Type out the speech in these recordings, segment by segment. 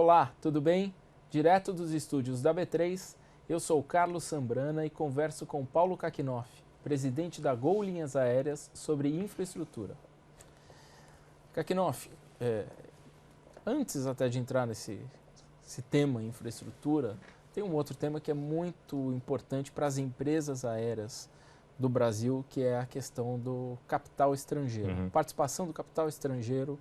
Olá, tudo bem? Direto dos estúdios da B3, eu sou Carlos Sambrana e converso com Paulo Kakinoff, presidente da Gol Linhas Aéreas, sobre infraestrutura. Kakinoff, antes até de entrar nesse tema infraestrutura, tem um outro tema que é muito importante para as empresas aéreas do Brasil, que é a questão do capital estrangeiro, participação do capital estrangeiro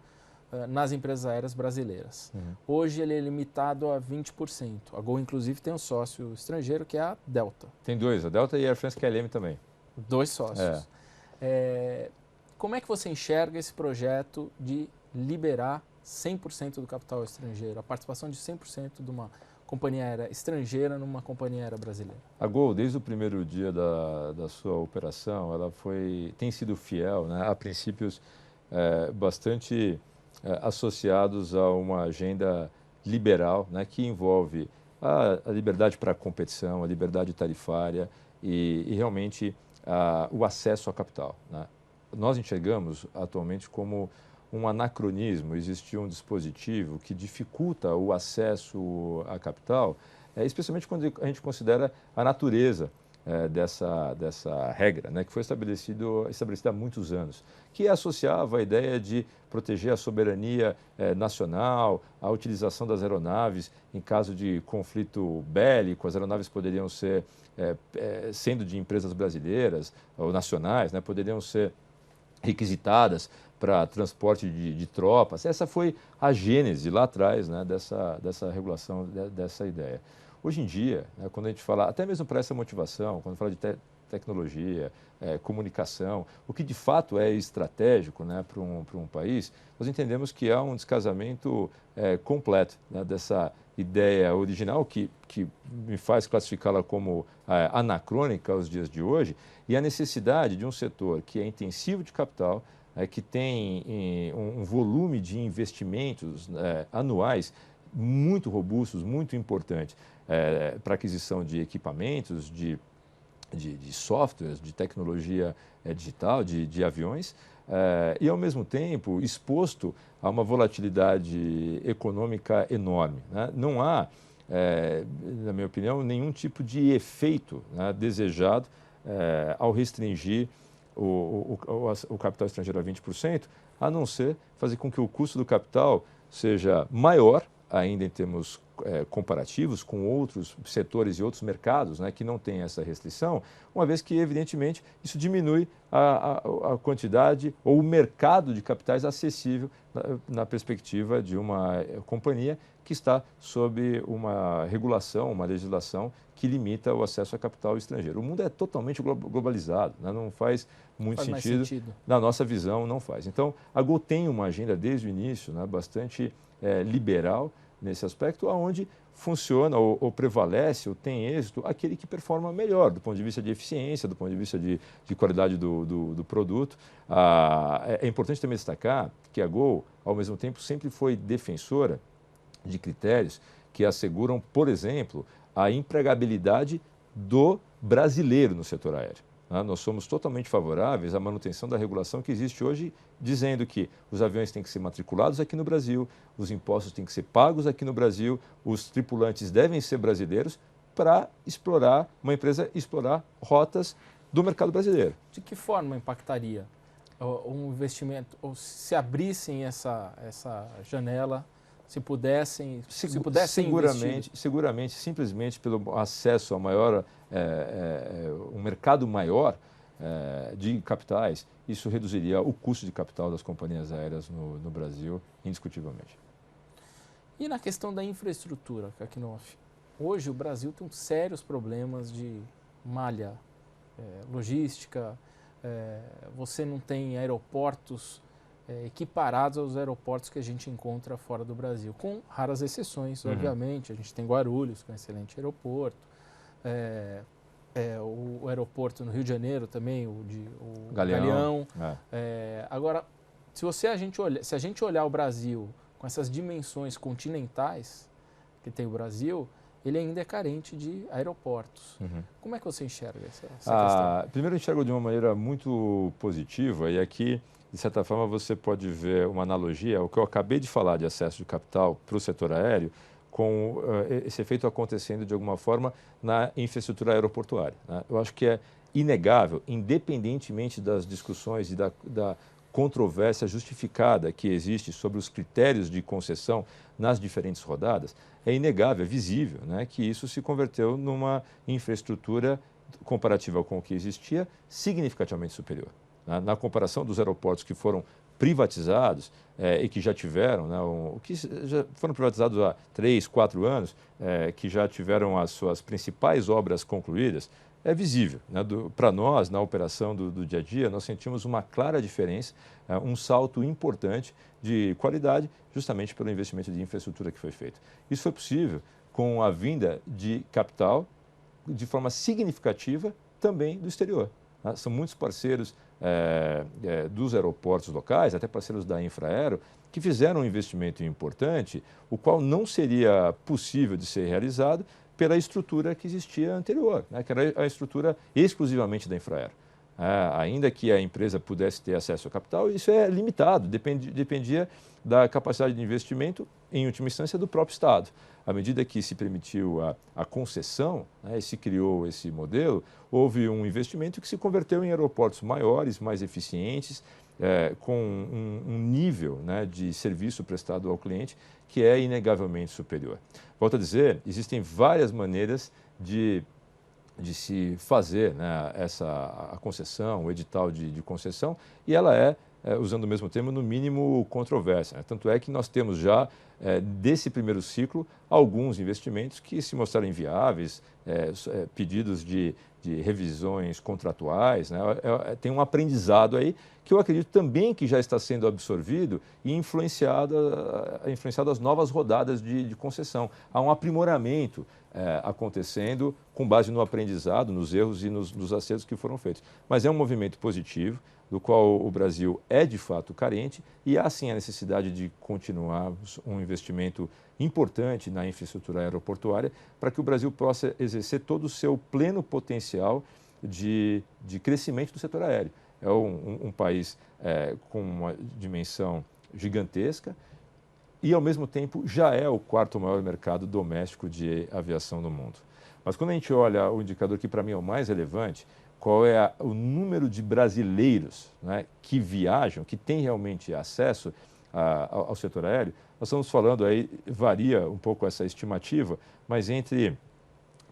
nas empresas aéreas brasileiras. Hoje ele é limitado a 20%. A Gol, inclusive, tem um sócio estrangeiro, que é a Delta. Tem dois, a Delta e a Air France KLM também. Dois sócios. Como é que você enxerga esse projeto de liberar 100% do capital estrangeiro, a participação de 100% de uma companhia aérea estrangeira numa companhia aérea brasileira? A Gol, desde o primeiro dia da sua operação, ela tem sido fiel, né, a princípios bastante associados a uma agenda liberal, né, que envolve a liberdade para a competição, a liberdade tarifária e realmente o acesso à capital, né. Nós enxergamos atualmente como um anacronismo, existia um dispositivo que dificulta o acesso à capital, especialmente quando a gente considera a natureza dessa regra, né, que foi estabelecida há muitos anos, que associava a ideia de proteger a soberania nacional, a utilização das aeronaves em caso de conflito bélico. As aeronaves poderiam ser, sendo de empresas brasileiras ou nacionais, né, poderiam ser requisitadas para transporte de tropas. Essa foi a gênese lá atrás, né, dessa regulação, dessa ideia. Hoje em dia, né, quando a gente fala, até mesmo para essa motivação, quando fala de tecnologia, comunicação, o que de fato é estratégico, né, para um país, nós entendemos que há um descasamento completo, né, dessa ideia original que me faz classificá-la como anacrônica aos dias de hoje, e a necessidade de um setor que é intensivo de capital, que tem um volume de investimentos anuais muito robustos, muito importante para aquisição de equipamentos, de softwares, de tecnologia digital, de aviões, e ao mesmo tempo exposto a uma volatilidade econômica enorme, né? Não há, na minha opinião, nenhum tipo de efeito, né, desejado ao restringir o capital estrangeiro a 20%, a não ser fazer com que o custo do capital seja maior, ainda em termos comparativos com outros setores e outros mercados, né, que não têm essa restrição, uma vez que, evidentemente, isso diminui a quantidade ou o mercado de capitais acessível na perspectiva de uma companhia que está sob uma regulação, uma legislação que limita o acesso a capital estrangeiro. O mundo é totalmente globalizado, né? Não faz muito sentido. Na nossa visão, não faz. Então, a Gol tem uma agenda desde o início, né, bastante liberal nesse aspecto, onde funciona ou prevalece ou tem êxito aquele que performa melhor do ponto de vista de eficiência, do ponto de vista de qualidade do produto. É importante também destacar que a Gol, ao mesmo tempo, sempre foi defensora de critérios que asseguram, por exemplo, a empregabilidade do brasileiro no setor aéreo. Nós somos totalmente favoráveis à manutenção da regulação que existe hoje, dizendo que os aviões têm que ser matriculados aqui no Brasil, os impostos têm que ser pagos aqui no Brasil, os tripulantes devem ser brasileiros para uma empresa explorar rotas do mercado brasileiro. De que forma impactaria um investimento, ou se abrissem essa janela, se pudessem seguramente, simplesmente pelo acesso a maior, um mercado maior de capitais, isso reduziria o custo de capital das companhias aéreas no Brasil, indiscutivelmente. E na questão da infraestrutura, Kakinoff, hoje o Brasil tem sérios problemas de malha logística, você não tem aeroportos equiparados aos aeroportos que a gente encontra fora do Brasil, com raras exceções, obviamente. A gente tem Guarulhos, que é um excelente aeroporto, o aeroporto no Rio de Janeiro também, o Galeão. Agora, se a gente olhar o Brasil com essas dimensões continentais que tem o Brasil, ele ainda é carente de aeroportos. Como é que você enxerga essa questão? Primeiro, eu enxergo de uma maneira muito positiva, e aqui, de certa forma, você pode ver uma analogia ao que eu acabei de falar de acesso de capital para o setor aéreo, com esse efeito acontecendo de alguma forma na infraestrutura aeroportuária, né? Eu acho que é inegável, independentemente das discussões e da controvérsia justificada que existe sobre os critérios de concessão nas diferentes rodadas, é inegável, é visível, né, que isso se converteu numa infraestrutura comparativa com o que existia, significativamente superior. Na comparação dos aeroportos que foram privatizados e que já tiveram, né, que já foram privatizados há 3, 4 anos, que já tiveram as suas principais obras concluídas, é visível, né? Para nós, na operação do dia a dia, nós sentimos uma clara diferença, um salto importante de qualidade, justamente pelo investimento de infraestrutura que foi feito. Isso foi possível com a vinda de capital de forma significativa também do exterior, né? São muitos parceiros dos aeroportos locais, até parceiros da Infraero, que fizeram um investimento importante, o qual não seria possível de ser realizado pela estrutura que existia anterior, né, que era a estrutura exclusivamente da Infraero. Ainda que a empresa pudesse ter acesso ao capital, isso é limitado, dependia da capacidade de investimento, em última instância, do próprio Estado. À medida que se permitiu a concessão, né, e se criou esse modelo, houve um investimento que se converteu em aeroportos maiores, mais eficientes, com um nível, né, de serviço prestado ao cliente que é inegavelmente superior. Volto a dizer, existem várias maneiras de se fazer, né, a concessão, o edital de concessão, e ela usando o mesmo termo, no mínimo controversa, né? Tanto é que nós temos já, desse primeiro ciclo, alguns investimentos que se mostraram inviáveis, pedidos de revisões contratuais, né? Tem um aprendizado aí que eu acredito também que já está sendo absorvido e influenciado as novas rodadas de concessão. Há um aprimoramento acontecendo com base no aprendizado, nos erros e nos acertos que foram feitos. Mas é um movimento positivo, do qual o Brasil é de fato carente, e há sim a necessidade de continuar um investimento importante na infraestrutura aeroportuária para que o Brasil possa exercer todo o seu pleno potencial de crescimento do setor aéreo. É um país com uma dimensão gigantesca e, ao mesmo tempo, já é o quarto maior mercado doméstico de aviação no mundo. Mas quando a gente olha o indicador que para mim é o mais relevante, qual é o número de brasileiros, né, que viajam, que têm realmente acesso ao setor aéreo, nós estamos falando aí, varia um pouco essa estimativa, mas entre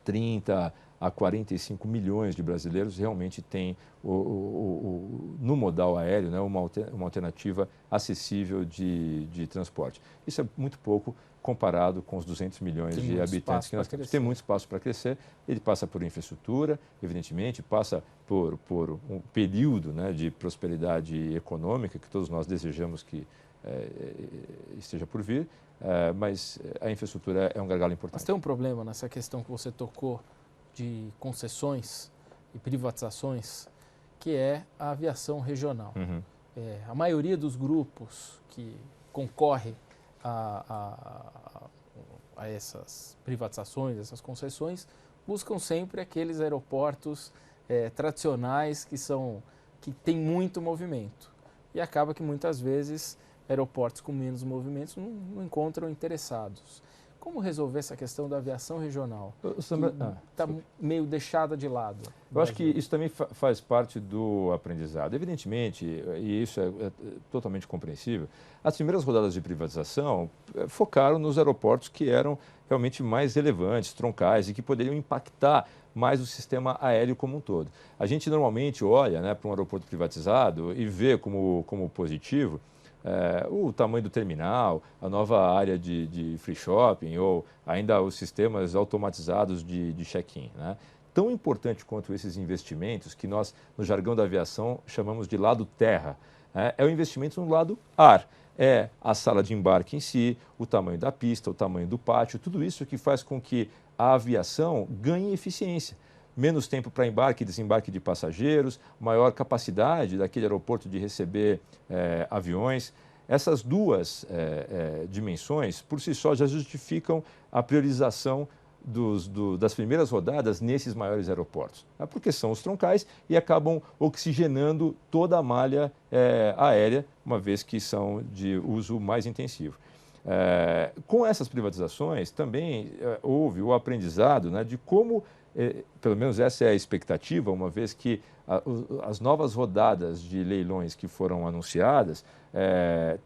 30 a 45 milhões de brasileiros realmente têm no modal aéreo, né, uma alternativa acessível de transporte. Isso é muito pouco comparado com os 200 milhões de habitantes que nós temos. Tem muito espaço para crescer. Ele passa por infraestrutura, evidentemente, passa por um período, né, de prosperidade econômica que todos nós desejamos que esteja por vir, mas a infraestrutura é um gargalo importante. Mas tem um problema nessa questão que você tocou de concessões e privatizações, que é a aviação regional. Uhum. A maioria dos grupos que concorre a essas privatizações, essas concessões, buscam sempre aqueles aeroportos tradicionais que têm muito movimento. E acaba que muitas vezes aeroportos com menos movimentos não encontram interessados. Como resolver essa questão da aviação regional? Está meio deixada de lado. Eu acho que isso também faz parte do aprendizado. Evidentemente, e isso é totalmente compreensível, as primeiras rodadas de privatização focaram nos aeroportos que eram realmente mais relevantes, troncais e que poderiam impactar mais o sistema aéreo como um todo. A gente normalmente olha, né, para um aeroporto privatizado e vê como positivo o tamanho do terminal, a nova área de free shopping ou ainda os sistemas automatizados de check-in, né? Tão importante quanto esses investimentos, que nós, no jargão da aviação, chamamos de lado terra, é o investimento no lado ar. É a sala de embarque em si, o tamanho da pista, o tamanho do pátio, tudo isso que faz com que a aviação ganhe eficiência. Menos tempo para embarque e desembarque de passageiros, maior capacidade daquele aeroporto de receber aviões. Essas duas dimensões, por si só, já justificam a priorização das primeiras rodadas nesses maiores aeroportos, né? Porque são os troncais e acabam oxigenando toda a malha aérea, uma vez que são de uso mais intensivo. Com essas privatizações, também houve o aprendizado, né, de como, pelo menos essa é a expectativa, uma vez que as novas rodadas de leilões que foram anunciadas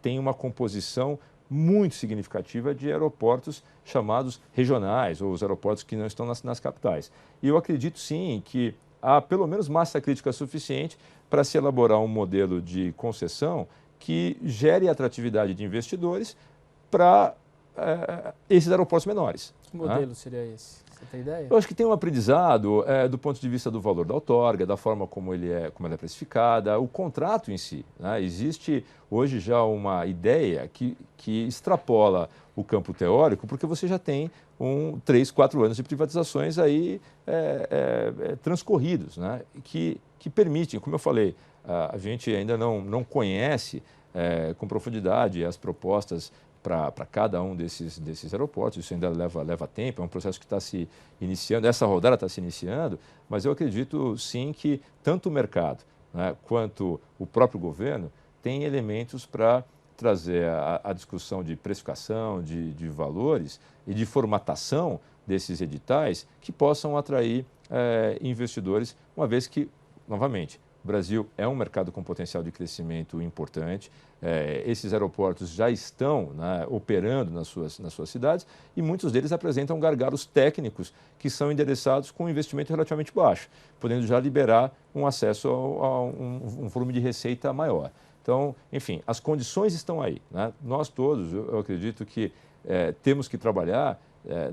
têm uma composição muito significativa de aeroportos chamados regionais, ou os aeroportos que não estão nas capitais. E eu acredito, sim, que há pelo menos massa crítica suficiente para se elaborar um modelo de concessão que gere atratividade de investidores para esses aeroportos menores. Que modelo seria esse? Você tem ideia? Eu acho que tem um aprendizado do ponto de vista do valor da outorga, da forma como ela é precificada, o contrato em si, né? Existe hoje já uma ideia que extrapola o campo teórico, porque você já tem 3, 4 anos de privatizações aí transcorridos, né? Que permitem, como eu falei, a gente ainda não conhece com profundidade as propostas para cada um desses aeroportos. Isso ainda leva tempo, é um processo que está se iniciando, essa rodada está se iniciando, mas eu acredito sim que tanto o mercado, né, quanto o próprio governo têm elementos para trazer a discussão de precificação, de valores e de formatação desses editais que possam atrair investidores, uma vez que, novamente, o Brasil é um mercado com potencial de crescimento importante. Esses aeroportos já estão, né, operando nas suas cidades e muitos deles apresentam gargalos técnicos que são endereçados com um investimento relativamente baixo, podendo já liberar um acesso a um volume de receita maior. Então, enfim, as condições estão aí, né? Nós todos, eu acredito que temos que trabalhar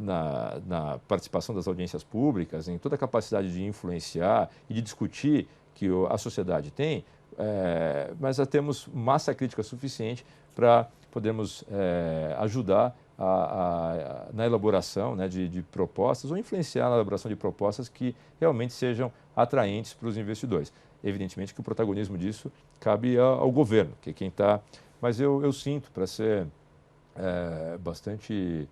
na participação das audiências públicas, em toda a capacidade de influenciar e de discutir que a sociedade tem, mas já temos massa crítica suficiente para podermos ajudar na elaboração, né, de propostas ou influenciar na elaboração de propostas que realmente sejam atraentes para os investidores. Evidentemente que o protagonismo disso cabe ao governo, que é quem está... Mas eu sinto, para ser bastante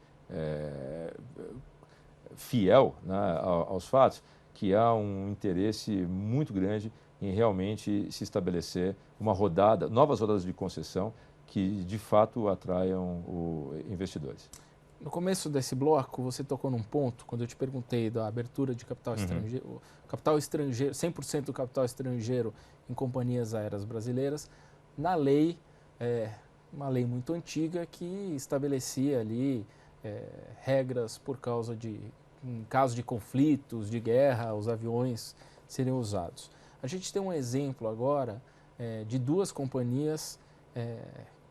fiel, né, aos fatos, que há um interesse muito grande em realmente se estabelecer novas rodadas de concessão que de fato atraiam investidores. No começo desse bloco, você tocou num ponto, quando eu te perguntei da abertura de capital estrangeiro, 100% do capital estrangeiro em companhias aéreas brasileiras, na lei, uma lei muito antiga que estabelecia ali regras por causa em caso de conflitos, de guerra, os aviões seriam usados. A gente tem um exemplo agora de 2 companhias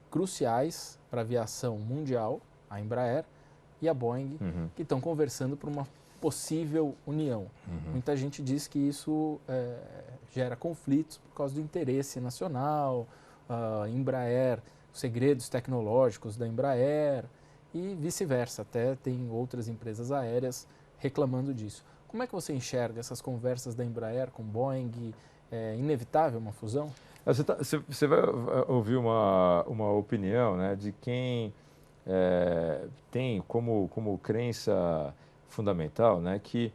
cruciais para a aviação mundial, a Embraer e a Boeing, que estão conversando por uma possível união. Muita gente diz que isso gera conflitos por causa do interesse nacional, Embraer, os segredos tecnológicos da Embraer e vice-versa. Até tem outras empresas aéreas reclamando disso. Como é que você enxerga essas conversas da Embraer com Boeing? É inevitável uma fusão? Você vai ouvir uma opinião, né, de quem tem como crença fundamental, né, que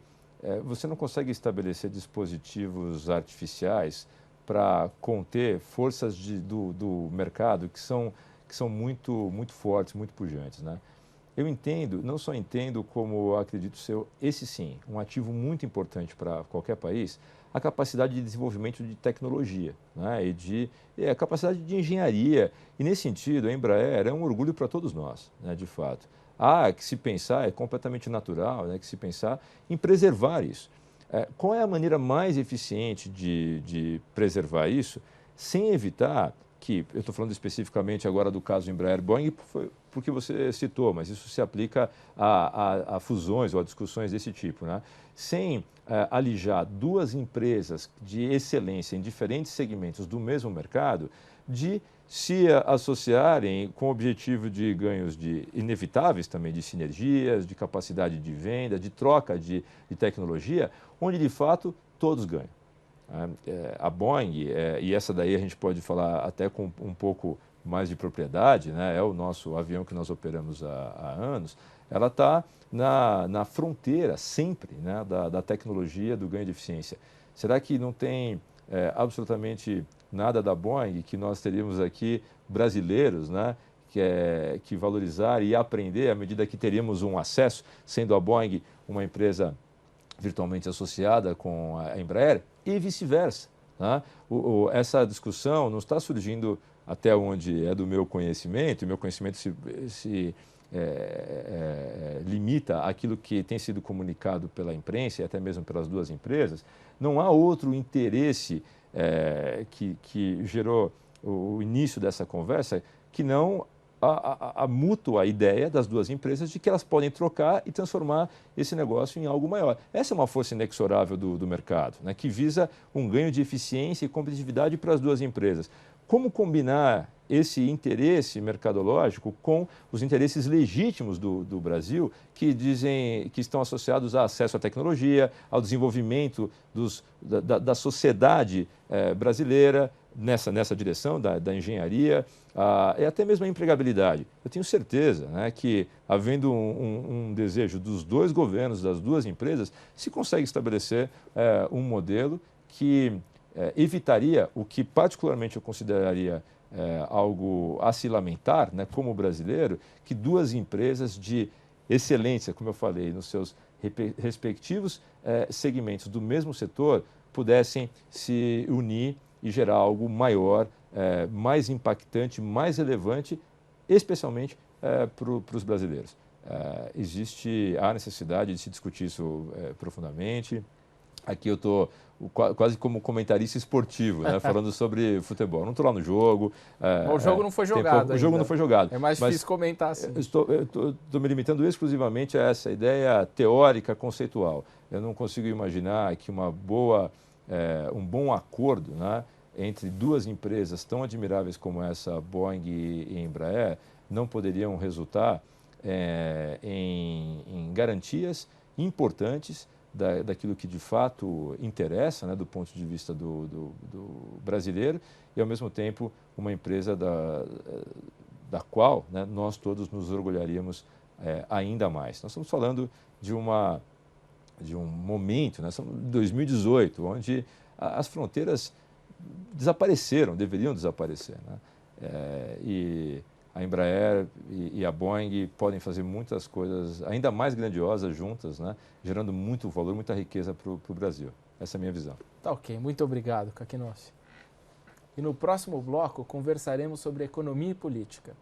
você não consegue estabelecer dispositivos artificiais para conter forças do mercado que são muito fortes, muito pujantes, né? Eu entendo, não só entendo, como acredito ser, esse sim, um ativo muito importante para qualquer país, a capacidade de desenvolvimento de tecnologia, né? E a capacidade de engenharia. E, nesse sentido, a Embraer é um orgulho para todos nós, né, de fato. Há que se pensar, é completamente natural, né, que se pensar em preservar isso. Qual é a maneira mais eficiente de preservar isso, sem evitar que, eu estou falando especificamente agora do caso Embraer-Boeing, porque você citou, mas isso se aplica a fusões ou a discussões desse tipo, né? Sem alijar 2 empresas de excelência em diferentes segmentos do mesmo mercado, de se associarem com o objetivo de ganhos inevitáveis também, de sinergias, de capacidade de venda, de troca de tecnologia, onde de fato todos ganham. A Boeing, e essa daí a gente pode falar até com um pouco mais de propriedade, né? É o nosso avião que nós operamos há anos, ela está na fronteira sempre, né, da tecnologia, do ganho de eficiência. Será que não tem absolutamente nada da Boeing que nós teríamos aqui brasileiros, né, que valorizar e aprender à medida que teríamos um acesso, sendo a Boeing uma empresa virtualmente associada com a Embraer e vice-versa. Tá? Essa discussão não está surgindo até onde é do meu conhecimento, e meu conhecimento se limita àquilo que tem sido comunicado pela imprensa e até mesmo pelas duas empresas. Não há outro interesse que gerou o início dessa conversa que não a mútua ideia das duas empresas de que elas podem trocar e transformar esse negócio em algo maior. Essa é uma força inexorável do mercado, né, que visa um ganho de eficiência e competitividade para as duas empresas. Como combinar esse interesse mercadológico com os interesses legítimos do Brasil, que estão associados a acesso à tecnologia, ao desenvolvimento da sociedade brasileira, nessa direção da engenharia, e até mesmo a empregabilidade. Eu tenho certeza, né, que, havendo um desejo dos dois governos, das duas empresas, se consegue estabelecer um modelo que evitaria o que particularmente eu consideraria algo a se lamentar, né, como brasileiro, que duas empresas de excelência, como eu falei, nos seus respectivos segmentos do mesmo setor, pudessem se unir e gerar algo maior, mais impactante, mais relevante, especialmente para os brasileiros. Há necessidade de se discutir isso profundamente. Aqui eu estou quase como comentarista esportivo, né, falando sobre futebol. Não estou lá no jogo. O jogo não foi jogado. O jogo não foi jogado. É mais difícil comentar assim. Estou me limitando exclusivamente a essa ideia teórica, conceitual. Eu não consigo imaginar que um bom acordo, né, entre duas empresas tão admiráveis como essa, Boeing e Embraer, não poderiam resultar em garantias importantes daquilo que de fato interessa, né, do ponto de vista do brasileiro, e ao mesmo tempo uma empresa da qual, né, nós todos nos orgulharíamos ainda mais. Nós estamos falando de um momento, né, 2018, onde as fronteiras desapareceram, deveriam desaparecer, né? E a Embraer e a Boeing podem fazer muitas coisas ainda mais grandiosas juntas, né, gerando muito valor, muita riqueza para o Brasil. Essa é a minha visão. Tá ok, muito obrigado, Kakinossi. E no próximo bloco conversaremos sobre economia e política.